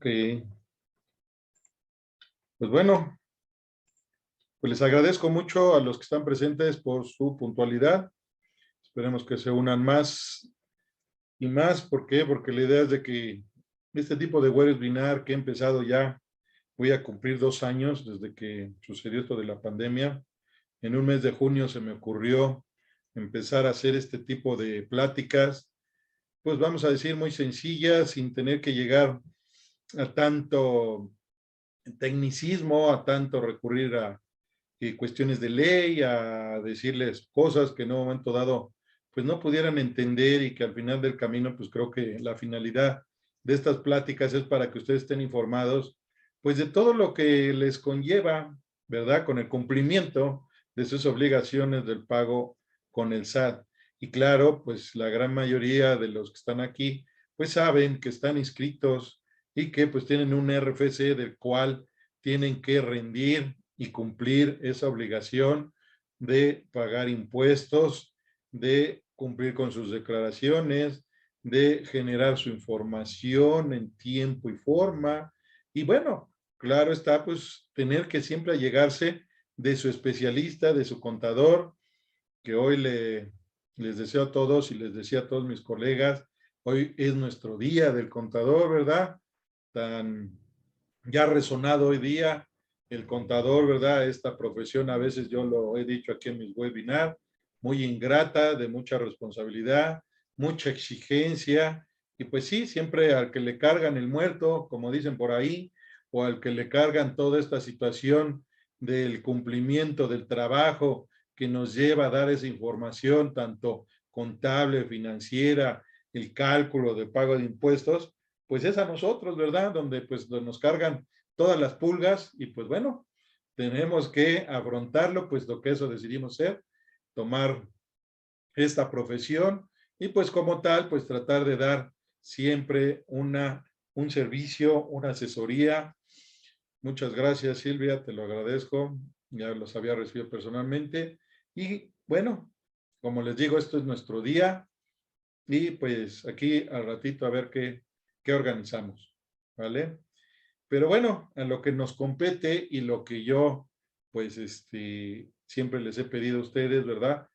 Ok, pues bueno, pues les agradezco mucho a los que están presentes por su puntualidad. Esperemos que se unan más y más. ¿Por qué? Porque la idea es de que este tipo de webinar que he empezado ya, voy a cumplir 2 años desde que sucedió esto de la pandemia. En un mes de junio se me ocurrió empezar a hacer este tipo de pláticas, pues vamos a decir muy sencillas, sin tener que llegar a tanto tecnicismo, a tanto recurrir a cuestiones de ley, a decirles cosas que en un momento dado pues no pudieran entender y que al final del camino pues creo que la finalidad de estas pláticas es para que ustedes estén informados pues de todo lo que les conlleva, ¿verdad? Con el cumplimiento de sus obligaciones del pago con el SAT. Y claro, pues la gran mayoría de los que están aquí pues saben que están inscritos y que pues tienen un RFC del cual tienen que rendir y cumplir esa obligación de pagar impuestos, de cumplir con sus declaraciones, de generar su información en tiempo y forma. Y bueno, claro está, pues tener que siempre allegarse de su especialista, de su contador, que hoy les deseo a todos y les decía a todos mis colegas, hoy es nuestro día del contador, ¿verdad? Tan ya resonado hoy día el contador, ¿verdad? Esta profesión, a veces yo lo he dicho aquí en mis webinars, muy ingrata, de mucha responsabilidad, mucha exigencia, y pues sí, siempre al que le cargan el muerto, como dicen por ahí, o al que le cargan toda esta situación del cumplimiento del trabajo que nos lleva a dar esa información, tanto contable, financiera, el cálculo de pago de impuestos, pues es a nosotros, ¿verdad? Donde pues nos cargan todas las pulgas y pues bueno, tenemos que afrontarlo, pues lo que eso decidimos ser, tomar esta profesión y pues como tal, pues tratar de dar siempre un servicio, una asesoría. Muchas gracias, Silvia, te lo agradezco, ya los había recibido personalmente y bueno, como les digo, esto es nuestro día y pues aquí al ratito a ver qué organizamos, ¿vale? Pero bueno, en lo que nos compete y lo que yo, pues, siempre les he pedido a ustedes, ¿verdad?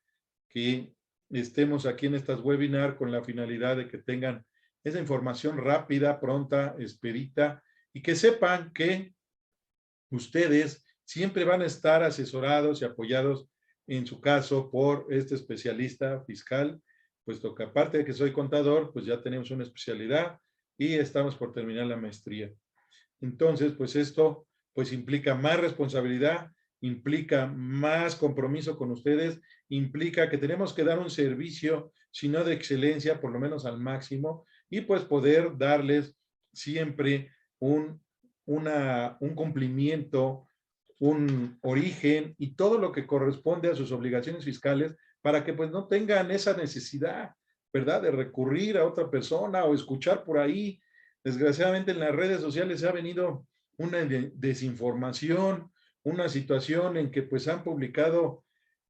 Que estemos aquí en estas webinars con la finalidad de que tengan esa información rápida, pronta, expedita, y que sepan que ustedes siempre van a estar asesorados y apoyados, en su caso, por este especialista fiscal, puesto que aparte de que soy contador, pues ya tenemos una especialidad y estamos por terminar la maestría. Entonces, pues esto pues implica más responsabilidad, implica más compromiso con ustedes, implica que tenemos que dar un servicio, si no de excelencia, por lo menos al máximo, y pues poder darles siempre un cumplimiento, un origen y todo lo que corresponde a sus obligaciones fiscales para que pues no tengan esa necesidad, ¿verdad? De recurrir a otra persona o escuchar por ahí. Desgraciadamente en las redes sociales se ha venido una desinformación, una situación en que pues han publicado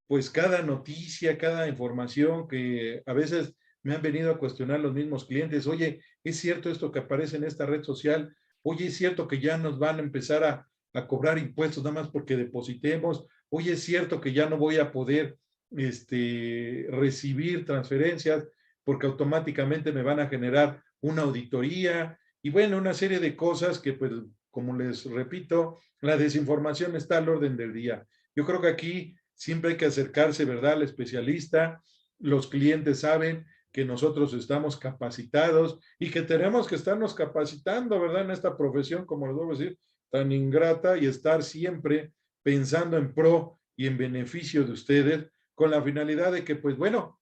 pues cada noticia, cada información que a veces me han venido a cuestionar los mismos clientes. Oye, ¿es cierto esto que aparece en esta red social? Oye, ¿es cierto que ya nos van a empezar a cobrar impuestos nada más porque depositemos? Oye, ¿es cierto que ya no voy a poder recibir transferencias porque automáticamente me van a generar una auditoría? Y bueno, una serie de cosas que, pues, como les repito, la desinformación está al orden del día. Yo creo que aquí siempre hay que acercarse, ¿verdad?, al especialista. Los clientes saben que nosotros estamos capacitados y que tenemos que estarnos capacitando, ¿verdad?, en esta profesión, como les debo decir, tan ingrata, y estar siempre pensando en pro y en beneficio de ustedes, con la finalidad de que, pues bueno,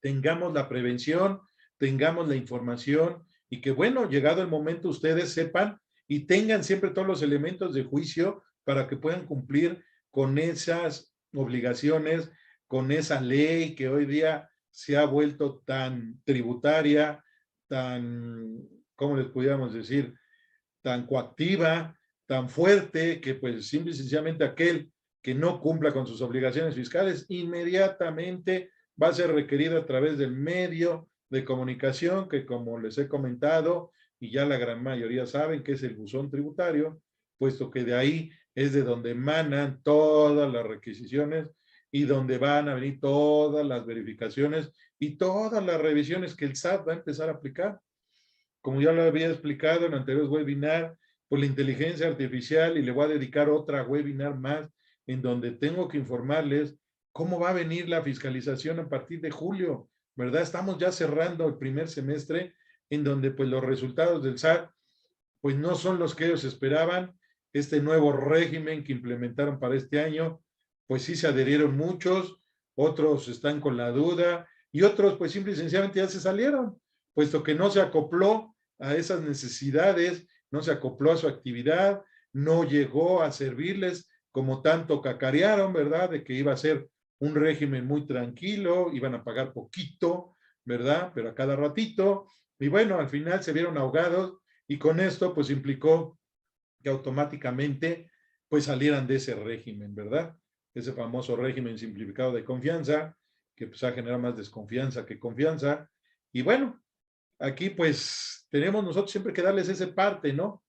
tengamos la prevención, tengamos la información y que, bueno, llegado el momento, ustedes sepan y tengan siempre todos los elementos de juicio para que puedan cumplir con esas obligaciones, con esa ley que hoy día se ha vuelto tan tributaria, tan, ¿cómo les pudiéramos decir?, tan coactiva, tan fuerte, que pues simple y sencillamente aquel que no cumpla con sus obligaciones fiscales inmediatamente va a ser requerido a través del medio de comunicación que, como les he comentado, y ya la gran mayoría saben que es el buzón tributario, puesto que de ahí es de donde emanan todas las requisiciones y donde van a venir todas las verificaciones y todas las revisiones que el SAT va a empezar a aplicar. Como ya lo había explicado en anteriores webinar, por la inteligencia artificial, y le voy a dedicar otra webinar más en donde tengo que informarles cómo va a venir la fiscalización a partir de julio, ¿verdad? Estamos ya cerrando el primer semestre en donde pues los resultados del SAT pues no son los que ellos esperaban. Este nuevo régimen que implementaron para este año, pues sí se adherieron muchos, otros están con la duda y otros pues simple y sencillamente ya se salieron, puesto que no se acopló a esas necesidades, no se acopló a su actividad, no llegó a servirles como tanto cacarearon, ¿verdad? De que iba a ser un régimen muy tranquilo, iban a pagar poquito, ¿verdad? Pero a cada ratito. Y bueno, al final se vieron ahogados y con esto pues implicó que automáticamente pues salieran de ese régimen, ¿verdad? Ese famoso régimen simplificado de confianza, que pues ha generado más desconfianza que confianza. Y bueno, aquí pues tenemos nosotros siempre que darles esa parte, ¿no?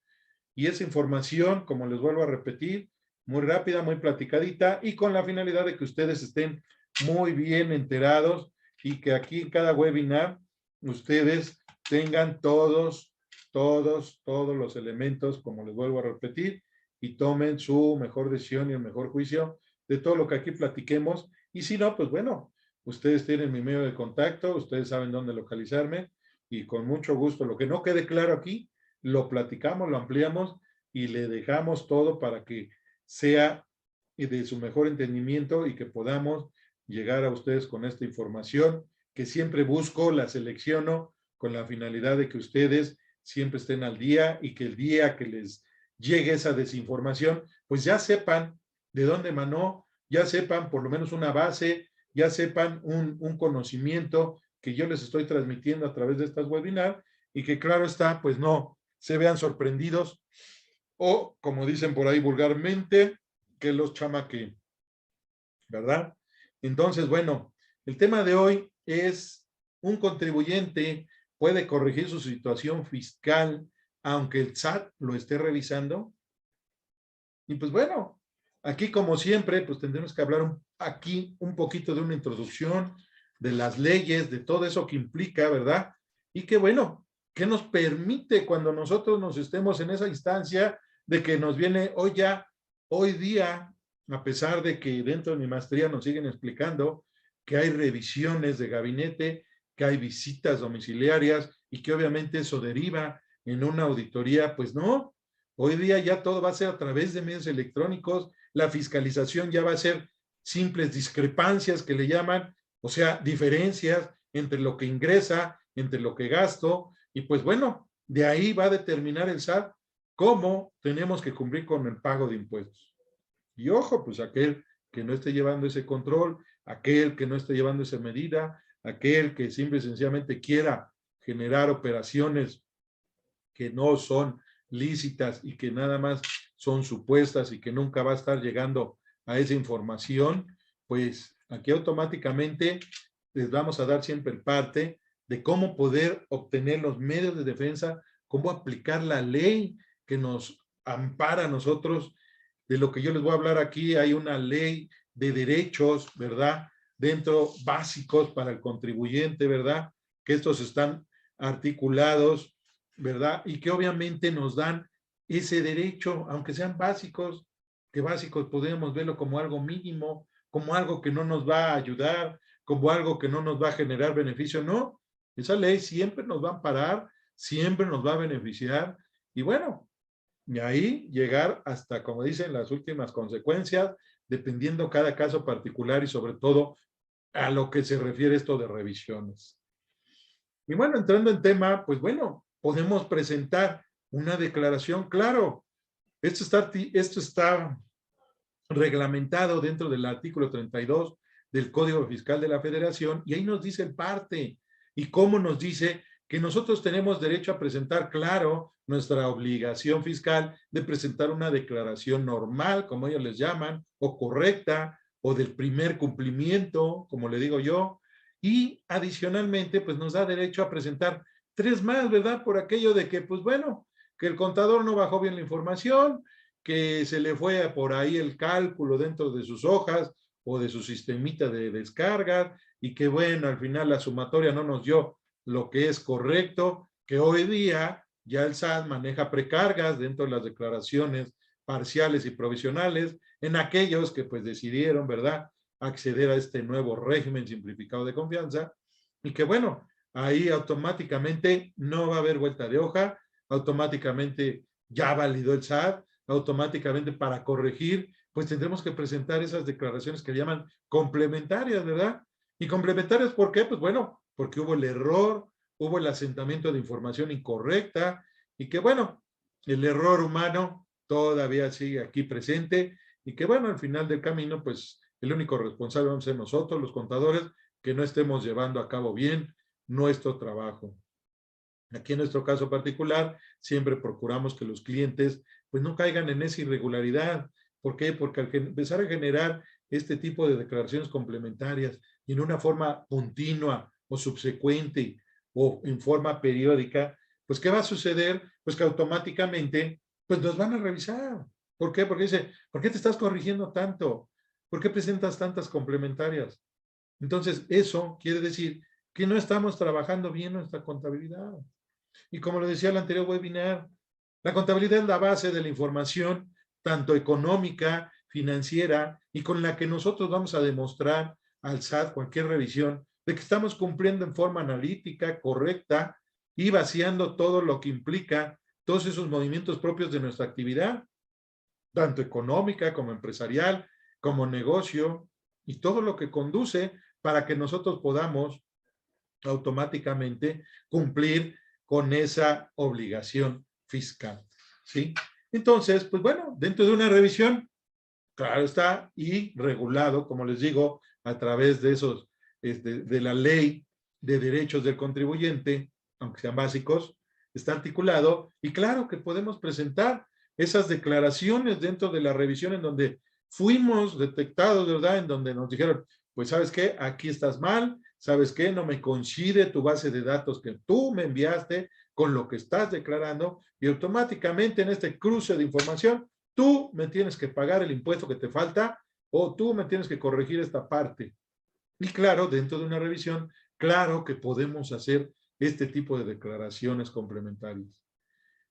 Y esa información, como les vuelvo a repetir, muy rápida, muy platicadita y con la finalidad de que ustedes estén muy bien enterados y que aquí en cada webinar ustedes tengan todos los elementos, como les vuelvo a repetir, y tomen su mejor decisión y el mejor juicio de todo lo que aquí platiquemos. Y si no, pues bueno, ustedes tienen mi medio de contacto, ustedes saben dónde localizarme y con mucho gusto. Lo que no quede claro aquí, lo platicamos, lo ampliamos y le dejamos todo para que sea de su mejor entendimiento y que podamos llegar a ustedes con esta información que siempre busco, la selecciono con la finalidad de que ustedes siempre estén al día y que el día que les llegue esa desinformación, pues ya sepan de dónde emanó, ya sepan por lo menos una base, ya sepan un conocimiento que yo les estoy transmitiendo a través de estas webinars y que claro está, pues no se vean sorprendidos o, como dicen por ahí vulgarmente, que los chamaqueen, ¿verdad? Entonces, bueno, el tema de hoy es un contribuyente puede corregir su situación fiscal aunque el SAT lo esté revisando. Y pues bueno, aquí como siempre, pues tendremos que hablar aquí un poquito de una introducción de las leyes, de todo eso que implica, ¿verdad? Y que bueno, ¿qué nos permite cuando nosotros nos estemos en esa instancia de que nos viene hoy día, a pesar de que dentro de mi maestría nos siguen explicando que hay revisiones de gabinete, que hay visitas domiciliarias y que obviamente eso deriva en una auditoría? Pues no, hoy día ya todo va a ser a través de medios electrónicos, la fiscalización ya va a ser simples discrepancias que le llaman, o sea, diferencias entre lo que ingresa, entre lo que gasto, y pues bueno, de ahí va a determinar el SAT cómo tenemos que cumplir con el pago de impuestos. Y ojo, pues aquel que no esté llevando ese control, aquel que no esté llevando esa medida, aquel que simple y sencillamente quiera generar operaciones que no son lícitas y que nada más son supuestas y que nunca va a estar llegando a esa información, pues aquí automáticamente les vamos a dar siempre el parte de cómo poder obtener los medios de defensa, cómo aplicar la ley que nos ampara a nosotros. De lo que yo les voy a hablar aquí, hay una ley de derechos, ¿verdad? Dentro básicos para el contribuyente, ¿verdad? Que estos están articulados, ¿verdad? Y que obviamente nos dan ese derecho, aunque sean básicos, que básicos podemos verlo como algo mínimo, como algo que no nos va a ayudar, como algo que no nos va a generar beneficio. No, esa ley siempre nos va a amparar, siempre nos va a beneficiar. Y bueno, y ahí llegar hasta, como dicen, las últimas consecuencias, dependiendo cada caso particular y sobre todo a lo que se refiere esto de revisiones. Y bueno, entrando en tema, pues bueno, podemos presentar una declaración, claro, esto está reglamentado dentro del artículo 32 del Código Fiscal de la Federación y ahí nos dice el parte y cómo nos dice que nosotros tenemos derecho a presentar, claro, nuestra obligación fiscal de presentar una declaración normal, como ellos les llaman, o correcta, o del primer cumplimiento, como le digo yo, y adicionalmente, pues nos da derecho a presentar 3 más, ¿verdad? Por aquello de que, pues bueno, que el contador no bajó bien la información, que se le fue por ahí el cálculo dentro de sus hojas o de su sistemita de descarga y que bueno, al final la sumatoria no nos dio lo que es correcto, que hoy día ya el SAT maneja precargas dentro de las declaraciones parciales y provisionales en aquellos que pues decidieron, ¿verdad?, acceder a este nuevo régimen simplificado de confianza y que bueno, ahí automáticamente no va a haber vuelta de hoja, automáticamente ya validó el SAT, automáticamente para corregir, pues tendremos que presentar esas declaraciones que llaman complementarias, ¿verdad? Y complementarias, ¿por qué? Pues bueno, porque hubo el error, hubo el asentamiento de información incorrecta y que bueno, el error humano todavía sigue aquí presente y que bueno, al final del camino, pues el único responsable vamos a ser nosotros, los contadores, que no estemos llevando a cabo bien nuestro trabajo. Aquí en nuestro caso particular, siempre procuramos que los clientes pues no caigan en esa irregularidad. ¿Por qué? Porque al empezar a generar este tipo de declaraciones complementarias y en una forma continua o subsecuente o en forma periódica, pues ¿qué va a suceder? Pues que automáticamente pues nos van a revisar. ¿Por qué? Porque dice, ¿por qué te estás corrigiendo tanto? ¿Por qué presentas tantas complementarias? Entonces, eso quiere decir que no estamos trabajando bien nuestra contabilidad. Y como lo decía el anterior webinar, la contabilidad es la base de la información, tanto económica, financiera, y con la que nosotros vamos a demostrar al SAT cualquier revisión de que estamos cumpliendo en forma analítica, correcta, y vaciando todo lo que implica todos esos movimientos propios de nuestra actividad, tanto económica como empresarial, como negocio, y todo lo que conduce para que nosotros podamos automáticamente cumplir con esa obligación fiscal, ¿sí? Entonces, pues bueno, dentro de una revisión, claro está, y regulado, como les digo, a través de esos, de la ley de derechos del contribuyente, aunque sean básicos, está articulado, y claro que podemos presentar esas declaraciones dentro de la revisión en donde fuimos detectados, ¿verdad? En donde nos dijeron, pues, ¿sabes qué? Aquí estás mal, ¿sabes qué? No me coincide tu base de datos que tú me enviaste con lo que estás declarando, y automáticamente en este cruce de información, tú me tienes que pagar el impuesto que te falta o tú me tienes que corregir esta parte. Y claro, dentro de una revisión, claro que podemos hacer este tipo de declaraciones complementarias.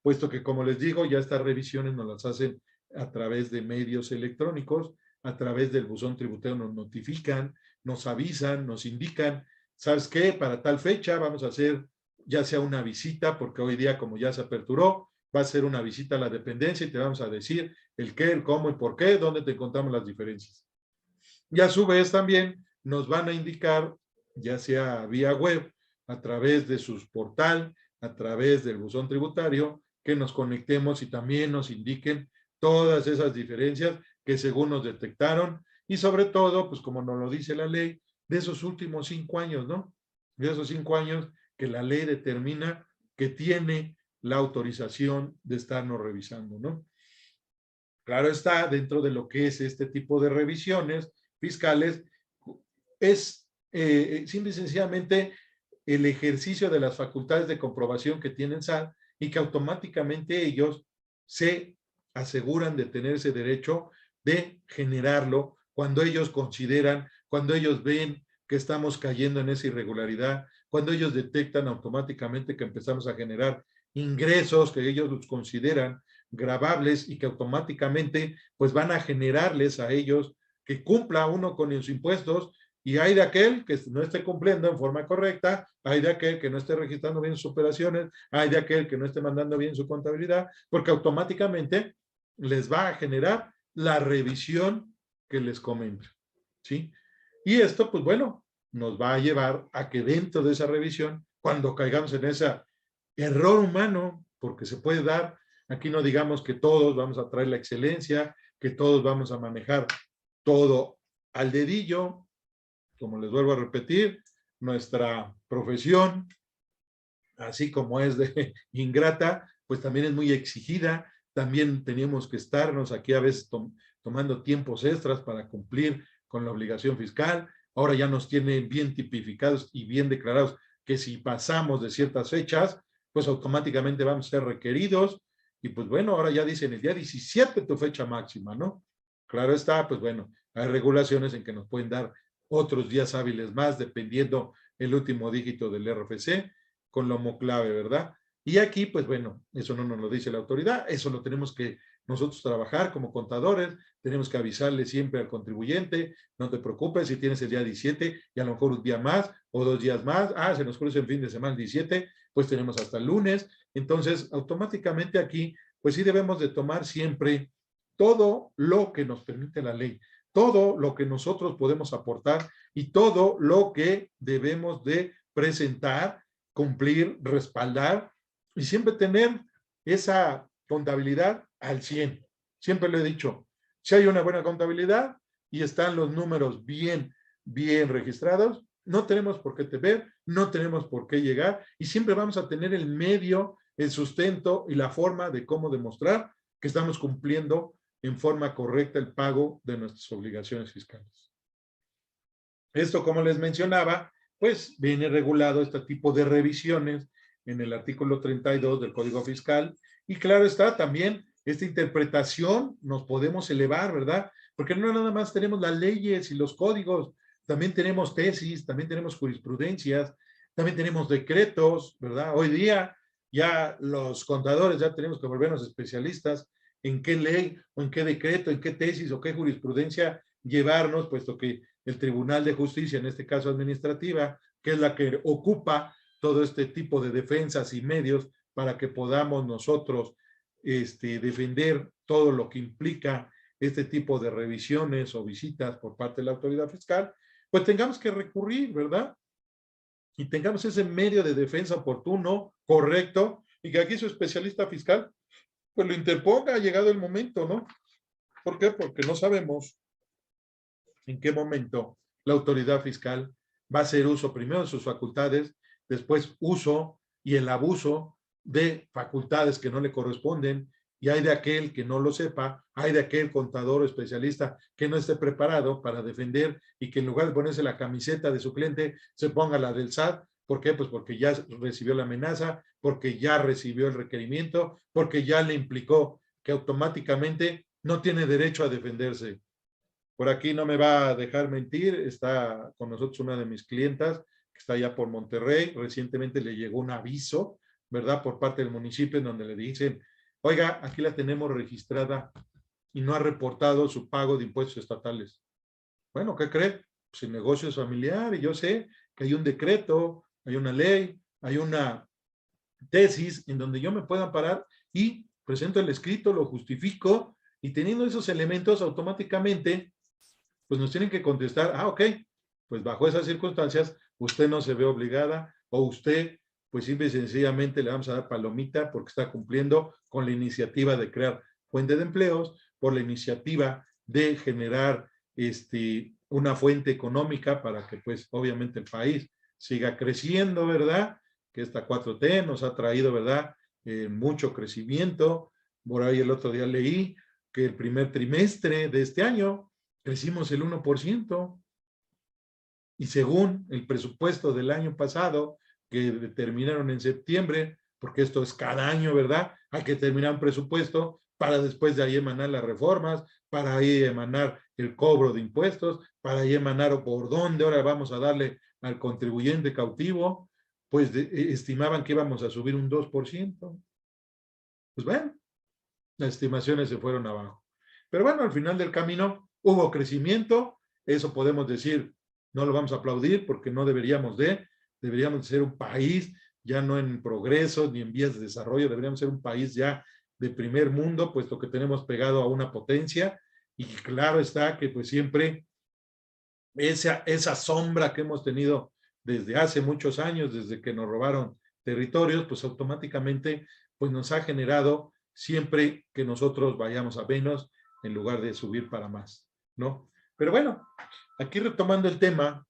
Puesto que, como les digo, ya estas revisiones nos las hacen a través de medios electrónicos, a través del buzón tributario nos notifican, nos avisan, nos indican, ¿sabes qué? Para tal fecha vamos a hacer ya sea una visita, porque hoy día como ya se aperturó, va a ser una visita a la dependencia y te vamos a decir el qué, el cómo y por qué, dónde te encontramos las diferencias. Y a su vez también nos van a indicar, ya sea vía web, a través de sus portal, a través del buzón tributario, que nos conectemos y también nos indiquen todas esas diferencias que según nos detectaron y sobre todo, pues como nos lo dice la ley, de esos últimos 5 años, ¿no? De esos 5 años que la ley determina que tiene la autorización de estarnos revisando, ¿no? Claro está, dentro de lo que es este tipo de revisiones fiscales, es simple y sencillamente el ejercicio de las facultades de comprobación que tienen SAT y que automáticamente ellos se aseguran de tener ese derecho de generarlo cuando ellos consideran, cuando ellos ven que estamos cayendo en esa irregularidad, cuando ellos detectan automáticamente que empezamos a generar ingresos que ellos los consideran gravables y que automáticamente pues van a generarles a ellos que cumpla uno con los impuestos y hay de aquel que no esté cumpliendo en forma correcta, hay de aquel que no esté registrando bien sus operaciones, hay de aquel que no esté mandando bien su contabilidad, porque automáticamente les va a generar la revisión que les comento, ¿sí? Y esto, pues bueno, nos va a llevar a que dentro de esa revisión, cuando caigamos en ese error humano, porque se puede dar, aquí no digamos que todos vamos a traer la excelencia, que todos vamos a manejar todo al dedillo, como les vuelvo a repetir, nuestra profesión, así como es de ingrata, pues también es muy exigida, también tenemos que estarnos aquí a veces tomando tiempos extras para cumplir con la obligación fiscal, ahora ya nos tienen bien tipificados y bien declarados que si pasamos de ciertas fechas, pues automáticamente vamos a ser requeridos. Y pues bueno, ahora ya dicen el día 17 tu fecha máxima, ¿no? Claro está, pues bueno, hay regulaciones en que nos pueden dar otros días hábiles más, dependiendo el último dígito del RFC, con lomo clave, ¿verdad? Y aquí, pues bueno, eso no nos lo dice la autoridad, eso lo tenemos que nosotros trabajar como contadores, tenemos que avisarle siempre al contribuyente, no te preocupes si tienes el día 17 y a lo mejor un día más o 2 días más, se nos cruza el fin de semana el 17, pues tenemos hasta el lunes, entonces automáticamente aquí, pues sí debemos de tomar siempre todo lo que nos permite la ley, todo lo que nosotros podemos aportar y todo lo que debemos de presentar, cumplir, respaldar y siempre tener esa contabilidad al 100. Siempre lo he dicho, si hay una buena contabilidad y están los números bien registrados, no tenemos por qué temer, no tenemos por qué llegar y siempre vamos a tener el medio, el sustento y la forma de cómo demostrar que estamos cumpliendo en forma correcta el pago de nuestras obligaciones fiscales. Esto, como les mencionaba, pues viene regulado este tipo de revisiones en el artículo 32 del Código Fiscal y claro está también esta interpretación nos podemos elevar, ¿verdad? Porque no nada más tenemos las leyes y los códigos, también tenemos tesis, también tenemos jurisprudencias, también tenemos decretos, ¿verdad? Hoy día ya los contadores ya tenemos que volvernos especialistas en qué ley o en qué decreto, en qué tesis o qué jurisprudencia llevarnos, puesto que el Tribunal de Justicia, en este caso administrativa, que es la que ocupa todo este tipo de defensas y medios para que podamos nosotros defender todo lo que implica este tipo de revisiones o visitas por parte de la autoridad fiscal, pues tengamos que recurrir, ¿verdad? Y tengamos ese medio de defensa oportuno, correcto, y que aquí su especialista fiscal pues lo interponga, ha llegado el momento, ¿no? ¿Por qué? Porque no sabemos en qué momento la autoridad fiscal va a hacer uso primero de sus facultades, después uso y el abuso de facultades que no le corresponden, y hay de aquel que no lo sepa, hay de aquel contador o especialista que no esté preparado para defender y que en lugar de ponerse la camiseta de su cliente, se ponga la del SAT. ¿Por qué? Pues porque ya recibió la amenaza, porque ya recibió el requerimiento, porque ya le implicó que automáticamente no tiene derecho a defenderse. Por aquí no me va a dejar mentir, está con nosotros una de mis clientas que está allá por Monterrey. Recientemente le llegó un aviso, ¿verdad? Por parte del municipio en donde le dicen, oiga, aquí la tenemos registrada y no ha reportado su pago de impuestos estatales. Bueno, ¿qué cree? Pues el negocio es familiar y yo sé que hay un decreto, hay una ley, hay una tesis en donde yo me pueda parar y presento el escrito, lo justifico y teniendo esos elementos automáticamente pues nos tienen que contestar, ok, pues bajo esas circunstancias, usted no se ve obligada o usted, pues simple y sencillamente le vamos a dar palomita porque está cumpliendo con la iniciativa de crear fuente de empleos, por la iniciativa de generar una fuente económica para que pues obviamente el país siga creciendo, ¿verdad? Que esta 4T nos ha traído, ¿verdad? Mucho crecimiento. Por ahí el otro día leí que el primer trimestre de este año crecimos el 1%, y según el presupuesto del año pasado, que determinaron en septiembre, porque esto es cada año, ¿verdad? Hay que terminar un presupuesto para después de ahí emanar las reformas, para ahí emanar el cobro de impuestos, para ahí emanar por dónde ahora vamos a darle al contribuyente cautivo, pues estimaban que íbamos a subir un 2%. Pues bueno, las estimaciones se fueron abajo. Pero bueno, al final del camino hubo crecimiento, eso podemos decir, no lo vamos a aplaudir porque no deberíamos de ser un país ya no en progreso ni en vías de desarrollo, deberíamos ser un país ya de primer mundo, puesto que tenemos pegado a una potencia y claro está que pues siempre esa sombra que hemos tenido desde hace muchos años, desde que nos robaron territorios, pues automáticamente pues nos ha generado siempre que nosotros vayamos a menos en lugar de subir para más, ¿no? Pero bueno, aquí retomando el tema,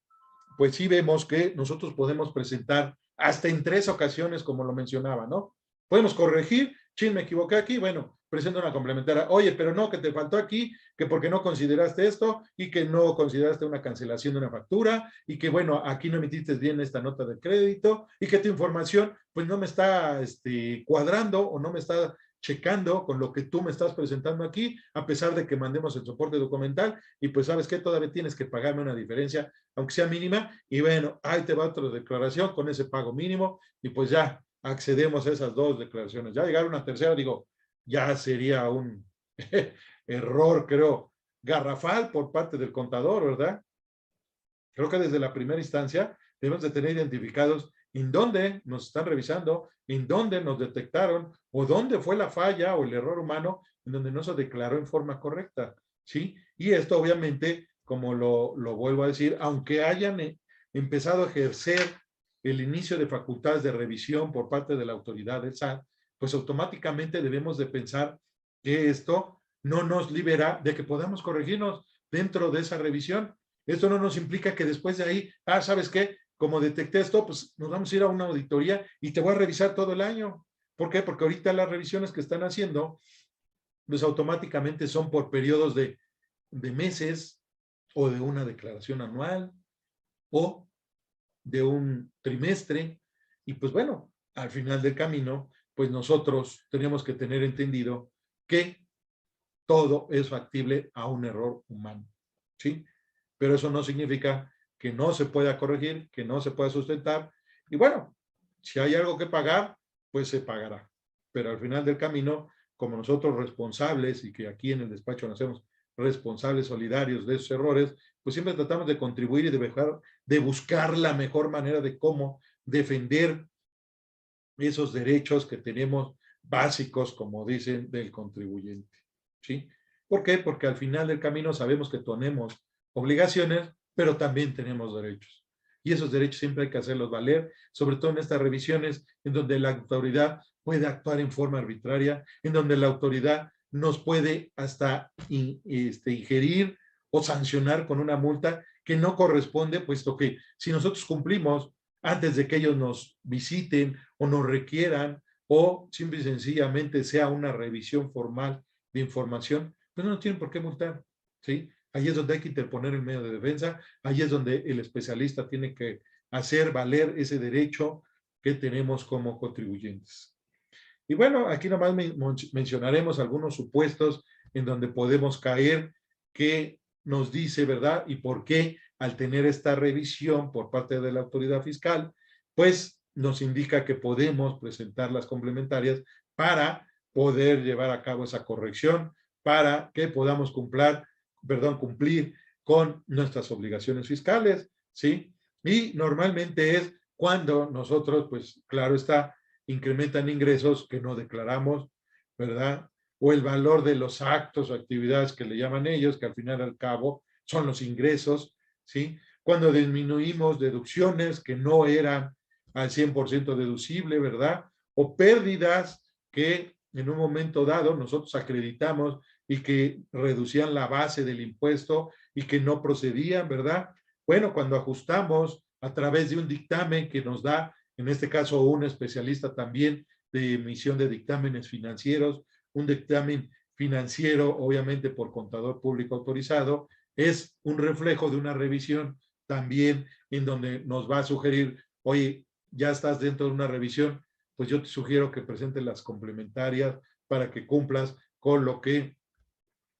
pues sí vemos que nosotros podemos presentar hasta en 3 ocasiones, como lo mencionaba, ¿no? Podemos corregir chin, me equivoqué aquí, bueno, presento una complementaria. Oye, pero no, que te faltó aquí, que porque no consideraste esto y que no consideraste una cancelación de una factura y que, bueno, aquí no emitiste bien esta nota de crédito y que tu información, pues no me está cuadrando o no me está checando con lo que tú me estás presentando aquí, a pesar de que mandemos el soporte documental y pues sabes que todavía tienes que pagarme una diferencia, aunque sea mínima, y bueno, ahí te va otra declaración con ese pago mínimo y pues ya accedemos a esas dos declaraciones. Ya llegar a una tercera, digo, ya sería un error, creo, garrafal por parte del contador, ¿verdad? Creo que desde la primera instancia debemos de tener identificados en dónde nos están revisando, en dónde nos detectaron o dónde fue la falla o el error humano en donde no se declaró en forma correcta, ¿sí? Y esto obviamente, como lo vuelvo a decir, aunque hayan empezado a ejercer el inicio de facultades de revisión por parte de la autoridad del SAT, pues automáticamente debemos de pensar que esto no nos libera de que podamos corregirnos dentro de esa revisión. Esto no nos implica que después de ahí, ¿sabes qué? Como detecté esto, pues nos vamos a ir a una auditoría y te voy a revisar todo el año. ¿Por qué? Porque ahorita las revisiones que están haciendo, pues automáticamente son por periodos de meses o de una declaración anual o de un trimestre. Y pues bueno, al final del camino, pues nosotros tenemos que tener entendido que todo es factible a un error humano, ¿sí? Pero eso no significa que no se pueda corregir, que no se pueda sustentar. Y bueno, si hay algo que pagar, pues se pagará. Pero al final del camino, como nosotros responsables, y que aquí en el despacho nos hacemos responsables solidarios de esos errores, pues siempre tratamos de contribuir y de buscar la mejor manera de cómo defender esos derechos que tenemos básicos, como dicen, del contribuyente. ¿Sí? ¿Por qué? Porque al final del camino sabemos que tenemos obligaciones, pero también tenemos derechos. Y esos derechos siempre hay que hacerlos valer, sobre todo en estas revisiones en donde la autoridad puede actuar en forma arbitraria, en donde la autoridad nos puede hasta ingerir o sancionar con una multa que no corresponde, puesto que si nosotros cumplimos antes de que ellos nos visiten o nos requieran o simple y sencillamente sea una revisión formal de información, pues no nos tienen por qué multar, ¿sí? Ahí es donde hay que interponer el medio de defensa, ahí es donde el especialista tiene que hacer valer ese derecho que tenemos como contribuyentes. Y bueno, aquí nomás mencionaremos algunos supuestos en donde podemos caer que nos dice, ¿verdad? Y por qué al tener esta revisión por parte de la autoridad fiscal, pues nos indica que podemos presentar las complementarias para poder llevar a cabo esa corrección, para que podamos cumplir con nuestras obligaciones fiscales, ¿sí? Y normalmente es cuando nosotros, pues claro está, incrementan ingresos que no declaramos, ¿verdad? O el valor de los actos o actividades que le llaman ellos, que al final y al cabo son los ingresos, ¿sí? Cuando disminuimos deducciones que no eran al 100% deducible, ¿verdad? O pérdidas que en un momento dado nosotros acreditamos y que reducían la base del impuesto y que no procedían, ¿verdad? Bueno, cuando ajustamos a través de un dictamen que nos da, en este caso, un especialista también de emisión de dictámenes financieros, un dictamen financiero, obviamente por contador público autorizado, es un reflejo de una revisión también en donde nos va a sugerir, oye, ya estás dentro de una revisión, pues yo te sugiero que presentes las complementarias para que cumplas con lo que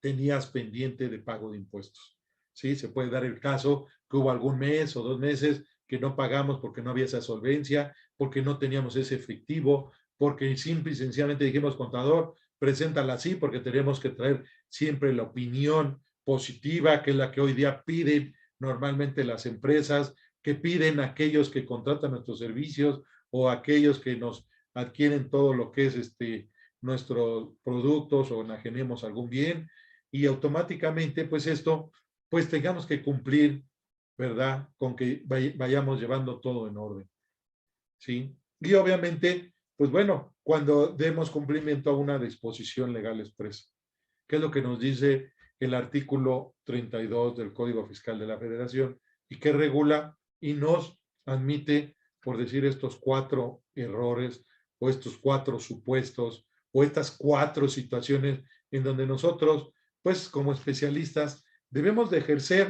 tenías pendiente de pago de impuestos. ¿Sí? Se puede dar el caso que hubo algún mes o 2 meses que no pagamos porque no había esa solvencia, porque no teníamos ese efectivo, porque simple y sencillamente dijimos, contador, preséntala así porque tenemos que traer siempre la opinión positiva, que es la que hoy día piden normalmente las empresas, que piden aquellos que contratan nuestros servicios o aquellos que nos adquieren todo lo que es nuestros productos o enajenemos algún bien y automáticamente pues esto pues tengamos que cumplir, ¿verdad? Con que vayamos llevando todo en orden, ¿sí? Y obviamente, pues bueno, cuando demos cumplimiento a una disposición legal expresa, ¿qué es lo que nos dice el artículo 32 del Código Fiscal de la Federación y que regula y nos admite, por decir estos 4 errores o estos 4 supuestos o estas 4 situaciones en donde nosotros, pues como especialistas, debemos de ejercer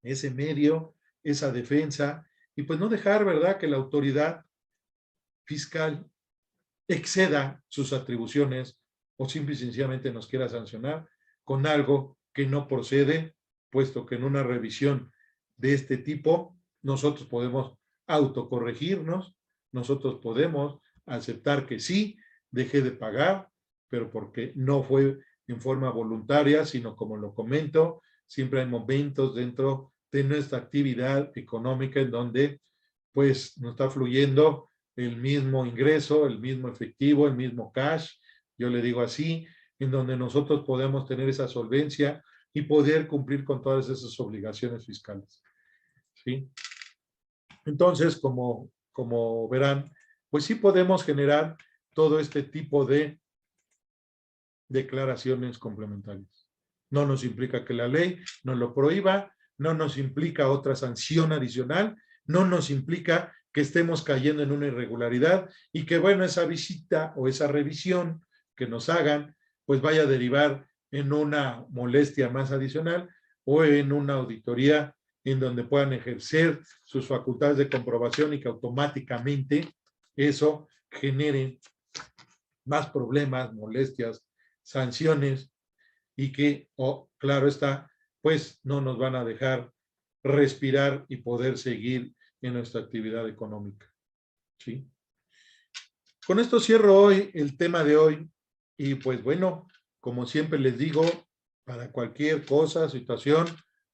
ese medio, esa defensa, y pues no dejar, ¿verdad?, que la autoridad fiscal exceda sus atribuciones o simple y sencillamente nos quiera sancionar con algo que no procede, puesto que en una revisión de este tipo nosotros podemos autocorregirnos, nosotros podemos aceptar que sí, dejé de pagar, pero porque no fue en forma voluntaria, sino como lo comento, siempre hay momentos dentro de nuestra actividad económica en donde pues nos está fluyendo el mismo ingreso, el mismo efectivo, el mismo cash, yo le digo así, en donde nosotros podemos tener esa solvencia y poder cumplir con todas esas obligaciones fiscales. ¿Sí? Entonces, como verán, pues sí podemos generar todo este tipo de declaraciones complementarias. No nos implica que la ley nos lo prohíba, no nos implica otra sanción adicional, no nos implica que estemos cayendo en una irregularidad y que, bueno, esa visita o esa revisión que nos hagan, pues vaya a derivar en una molestia más adicional o en una auditoría en donde puedan ejercer sus facultades de comprobación y que automáticamente eso genere más problemas, molestias, sanciones y que, claro está, pues no nos van a dejar respirar y poder seguir en nuestra actividad económica. ¿Sí? Con esto cierro hoy el tema de hoy y pues bueno, como siempre les digo, para cualquier cosa, situación,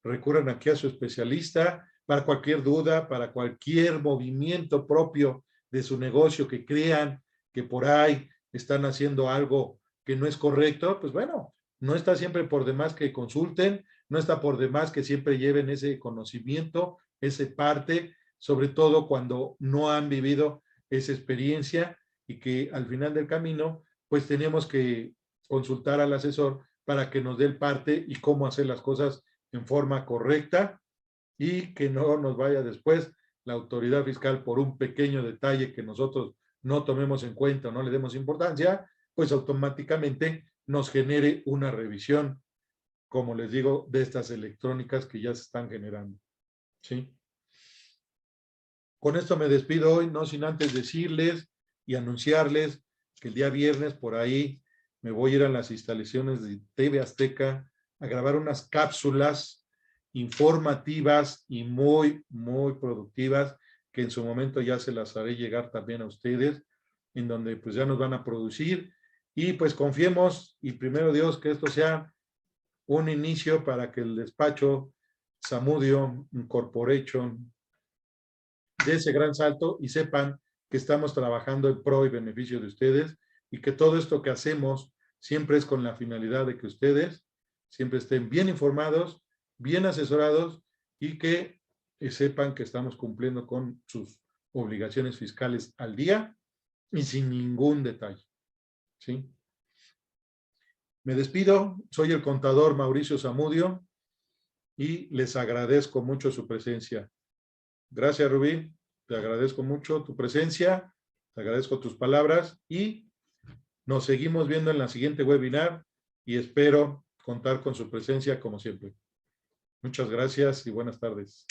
recurran aquí a su especialista, para cualquier duda, para cualquier movimiento propio de su negocio que crean que por ahí están haciendo algo que no es correcto, pues bueno, no está siempre por demás que consulten, no está por demás que siempre lleven ese conocimiento, ese parte, sobre todo cuando no han vivido esa experiencia y que al final del camino, pues tenemos que consultar al asesor para que nos dé el parte y cómo hacer las cosas en forma correcta y que no nos vaya después la autoridad fiscal por un pequeño detalle que nosotros no tomemos en cuenta o no le demos importancia, pues automáticamente nos genere una revisión, como les digo, de estas electrónicas que ya se están generando. ¿Sí? Con esto me despido hoy, no sin antes decirles y anunciarles que el día viernes por ahí me voy a ir a las instalaciones de TV Azteca a grabar unas cápsulas informativas y muy, muy productivas que en su momento ya se las haré llegar también a ustedes, en donde pues ya nos van a producir y pues confiemos y primero Dios que esto sea un inicio para que el despacho Zamudio Corporation de ese gran salto y sepan que estamos trabajando en pro y beneficio de ustedes y que todo esto que hacemos siempre es con la finalidad de que ustedes siempre estén bien informados, bien asesorados y que sepan que estamos cumpliendo con sus obligaciones fiscales al día y sin ningún detalle. ¿Sí? Me despido, soy el contador Mauricio Zamudio y les agradezco mucho su presencia. Gracias, Rubí. Te agradezco mucho tu presencia, te agradezco tus palabras y nos seguimos viendo en la siguiente webinar y espero contar con su presencia como siempre. Muchas gracias y buenas tardes.